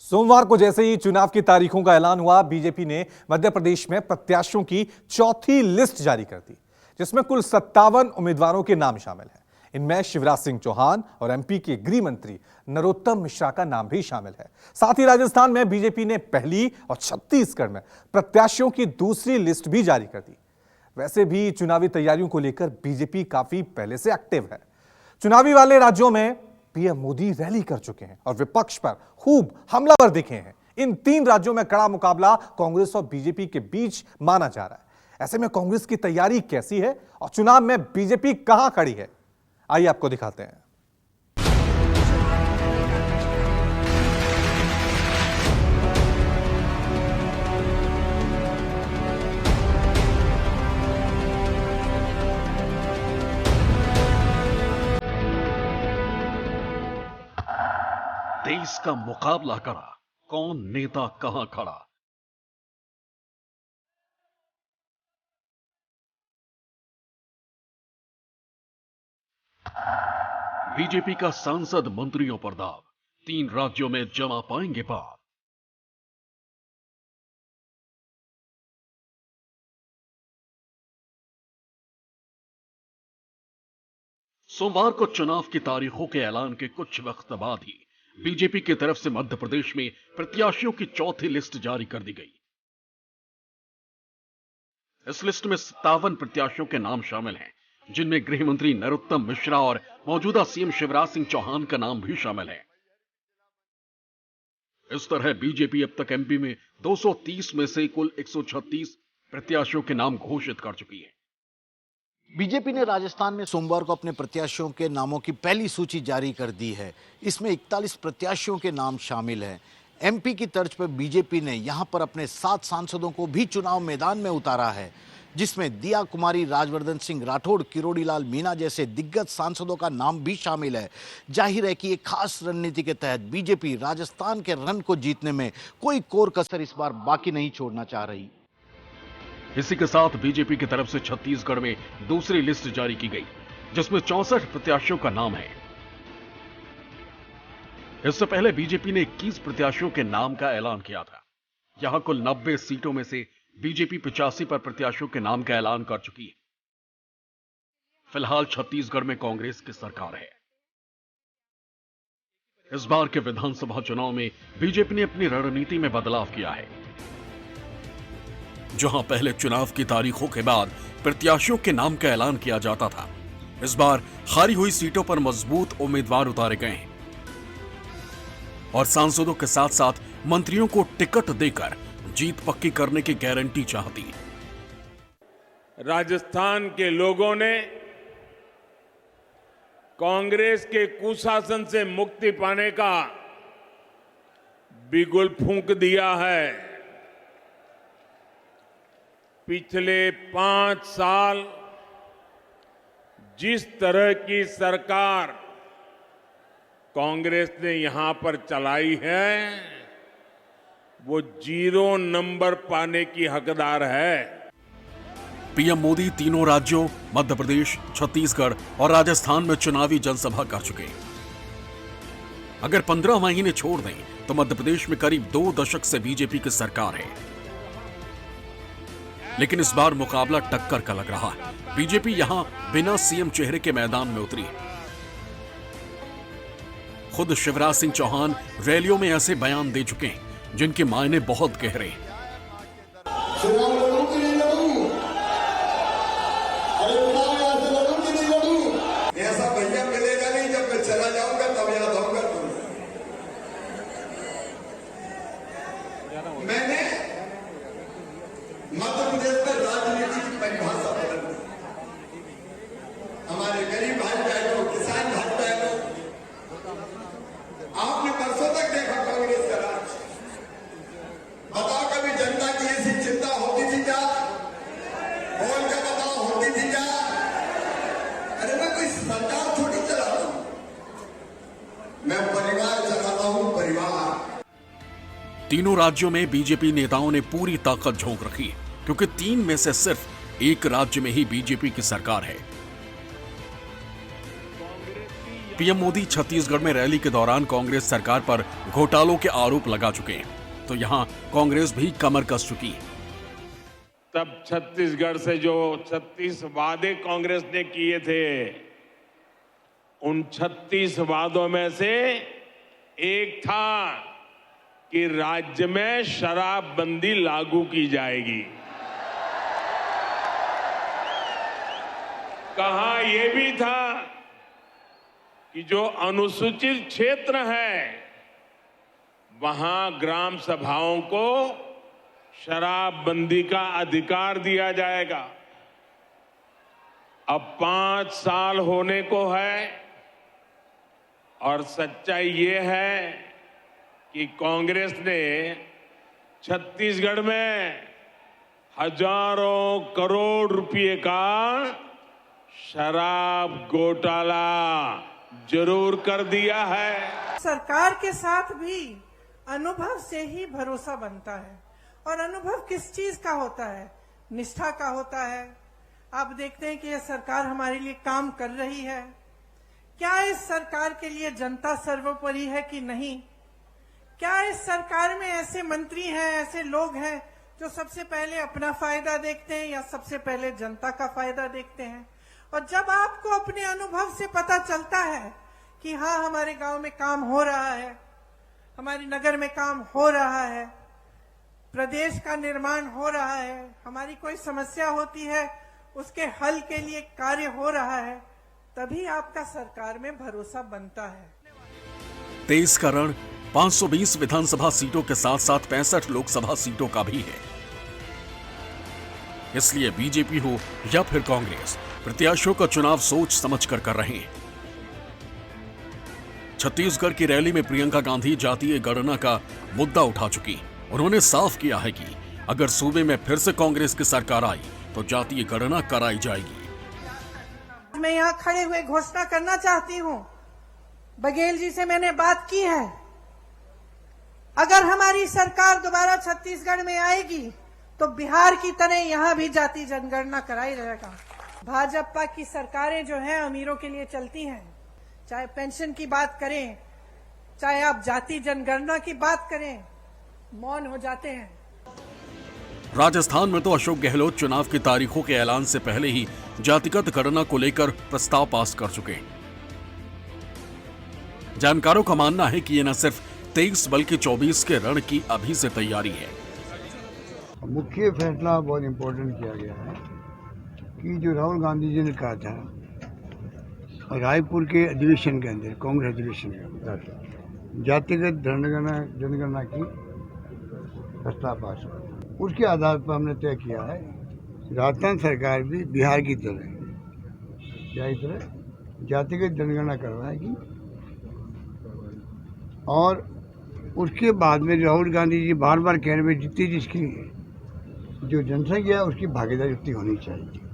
सोमवार को जैसे ही चुनाव की तारीखों का ऐलान हुआ, बीजेपी ने मध्य प्रदेश में प्रत्याशियों की चौथी लिस्ट जारी कर दी, जिसमें कुल 57 उम्मीदवारों के नाम शामिल हैं। इनमें शिवराज सिंह चौहान और एमपी के गृह मंत्री नरोत्तम मिश्रा का नाम भी शामिल है। साथ ही राजस्थान में बीजेपी ने पहली और छत्तीसगढ़ में प्रत्याशियों की दूसरी लिस्ट भी जारी कर दी। वैसे भी चुनावी तैयारियों को लेकर बीजेपी काफी पहले से एक्टिव है। चुनावी वाले राज्यों में पीएम मोदी रैली कर चुके हैं और विपक्ष पर खूब हमलावर दिखे हैं। इन 3 राज्यों में कड़ा मुकाबला कांग्रेस और बीजेपी के बीच माना जा रहा है। ऐसे में कांग्रेस की तैयारी कैसी है और चुनाव में बीजेपी कहां खड़ी है, आइए आपको दिखाते हैं। देश का मुकाबला करा, कौन नेता कहां खड़ा। बीजेपी का सांसद मंत्रियों पर दाव, 3 राज्यों में जमा पाएंगे पार। सोमवार को चुनाव की तारीखों के ऐलान के कुछ वक्त बाद ही बीजेपी की तरफ से मध्य प्रदेश में प्रत्याशियों की चौथी लिस्ट जारी कर दी गई। इस लिस्ट में 57 प्रत्याशियों के नाम शामिल हैं, जिनमें गृह मंत्री नरोत्तम मिश्रा और मौजूदा सीएम शिवराज सिंह चौहान का नाम भी शामिल है। इस तरह बीजेपी अब तक एमपी में 230 में से कुल 136 प्रत्याशियों के नाम घोषित कर चुकी है। बीजेपी ने राजस्थान में सोमवार को अपने प्रत्याशियों के नामों की पहली सूची जारी कर दी है। इसमें 41 प्रत्याशियों के नाम शामिल हैं। एमपी की तर्ज पर बीजेपी ने यहां पर अपने 7 सांसदों को भी चुनाव मैदान में उतारा है, जिसमें दिया कुमारी, राजवर्धन सिंह राठौड़, किरोड़ी लाल मीणा जैसे दिग्गज सांसदों का नाम भी शामिल है। जाहिर है कि एक खास रणनीति के तहत बीजेपी राजस्थान के रण को जीतने में कोई कोर कसर इस बार बाकी नहीं छोड़ना चाह रही। इसी के साथ बीजेपी की तरफ से छत्तीसगढ़ में दूसरी लिस्ट जारी की गई, जिसमें 64 प्रत्याशियों का नाम है। इससे पहले बीजेपी ने 21 प्रत्याशियों के नाम का ऐलान किया था। यहां कुल 90 सीटों में से बीजेपी 85 पर प्रत्याशियों के नाम का ऐलान कर चुकी है। फिलहाल छत्तीसगढ़ में कांग्रेस की सरकार है। इस बार के विधानसभा चुनाव में बीजेपी ने अपनी रणनीति में बदलाव किया है। जहां पहले चुनाव की तारीखों के बाद प्रत्याशियों के नाम का ऐलान किया जाता था, इस बार हारी हुई सीटों पर मजबूत उम्मीदवार उतारे गए हैं और सांसदों के साथ साथ मंत्रियों को टिकट देकर जीत पक्की करने की गारंटी चाहती है। राजस्थान के लोगों ने कांग्रेस के कुशासन से मुक्ति पाने का बिगुल फूंक दिया है। पिछले 5 साल जिस तरह की सरकार कांग्रेस ने यहां पर चलाई है, वो 0 नंबर पाने की हकदार है। पीएम मोदी तीनों राज्यों मध्य प्रदेश, छत्तीसगढ़ और राजस्थान में चुनावी जनसभा कर चुके हैं। अगर 15 महीने छोड़ दें तो मध्य प्रदेश में करीब 2 दशक से बीजेपी की सरकार है, लेकिन इस बार मुकाबला टक्कर का लग रहा है। बीजेपी यहां बिना सीएम चेहरे के मैदान में उतरी है। खुद शिवराज सिंह चौहान रैलियों में ऐसे बयान दे चुके हैं जिनके मायने बहुत गहरे हैं। ऐसा भैया मिलेगा नहीं, जब मैं चला जाऊंगा तब याद आऊंगा। मैंने मध्य प्रदेश में राजनीति की परिभाषा बदल दी। हमारे गरीब भाई बहनों, किसान भाई बहनों, आपने बरसों तक देखा कांग्रेस का राज। बताओ कभी जनता की ऐसी चिंता होती थी क्या? बोल के बताओ, होती थी क्या? अरे मैं कोई सरकार थोड़ी चलाता हूं, मैं परिवार चलाता हूं, परिवार। तीनों राज्यों में बीजेपी नेताओं ने पूरी ताकत झोंक रखी है, क्योंकि 3 में से सिर्फ एक राज्य में ही बीजेपी की सरकार है। पीएम मोदी छत्तीसगढ़ में रैली के दौरान कांग्रेस सरकार पर घोटालों के आरोप लगा चुके हैं, तो यहां कांग्रेस भी कमर कस चुकी है। तब छत्तीसगढ़ से जो 36 वादे कांग्रेस ने किए थे, उन 36 वादों में से एक था कि राज्य में शराबबंदी लागू की जाएगी। कहा यह भी था कि जो अनुसूचित क्षेत्र है वहां ग्राम सभाओं को शराबबंदी का अधिकार दिया जाएगा। अब 5 साल होने को है और सच्चाई ये है कि कांग्रेस ने छत्तीसगढ़ में हजारों करोड़ रुपए का शराब घोटाला जरूर कर दिया है। सरकार के साथ भी अनुभव से ही भरोसा बनता है, और अनुभव किस चीज का होता है? निष्ठा का होता है। आप देखते हैं कि यह सरकार हमारे लिए काम कर रही है। क्या इस सरकार के लिए जनता सर्वोपरि है कि नहीं? क्या इस सरकार में ऐसे मंत्री हैं, ऐसे लोग हैं जो सबसे पहले अपना फायदा देखते हैं या सबसे पहले जनता का फायदा देखते हैं? और जब आपको अपने अनुभव से पता चलता है कि हाँ, हमारे गांव में काम हो रहा है, हमारे नगर में काम हो रहा है, प्रदेश का निर्माण हो रहा है, हमारी कोई समस्या होती है उसके हल के लिए कार्य हो रहा है, तभी आपका सरकार में भरोसा बनता है। तेज का रण 520 विधानसभा सीटों के साथ साथ 65 लोकसभा सीटों का भी है। इसलिए बीजेपी हो या फिर कांग्रेस, प्रत्याशियों का चुनाव सोच समझ कर रहे हैं। छत्तीसगढ़ की रैली में प्रियंका गांधी जातीय गणना का मुद्दा उठा चुकी। उन्होंने साफ किया है कि अगर सूबे में फिर से कांग्रेस की सरकार आई तो जातीय गणना कराई जाएगी। मैं यहाँ खड़े हुए घोषणा करना चाहती हूँ, बघेल जी से मैंने बात की है, अगर हमारी सरकार दोबारा छत्तीसगढ़ में आएगी तो बिहार की तरह यहाँ भी जाति जनगणना कराई जाएगा। भाजपा की सरकारें जो हैं अमीरों के लिए चलती हैं, चाहे पेंशन की बात करें, चाहे आप जाति जनगणना की बात करें, मौन हो जाते हैं। राजस्थान में तो अशोक गहलोत चुनाव की तारीखों के ऐलान से पहले ही जातिगत गणना को लेकर प्रस्ताव पास कर चुके हैं। जानकारों का मानना है कि ये न सिर्फ 23 बल्कि 24 के रण की अभी से तैयारी है। मुख्य फैसला बहुत इम्पोर्टेंट किया गया है कि जो राहुल गांधी जी ने कहा था रायपुर के अधिवेशन के अंदर, कांग्रेस अधिवेशन के अंदर जातिगत जनगणना की प्रस्ताव पास हुआ, उसके आधार पर हमने तय किया है राजस्थान सरकार भी बिहार की तरह जातिगत जनगणना करवाएगी। और उसके बाद में राहुल गांधी जी बार बार कह रहे हैं जितनी जिसकी जो जनसंख्या है उसकी भागीदारी उतनी होनी चाहिए।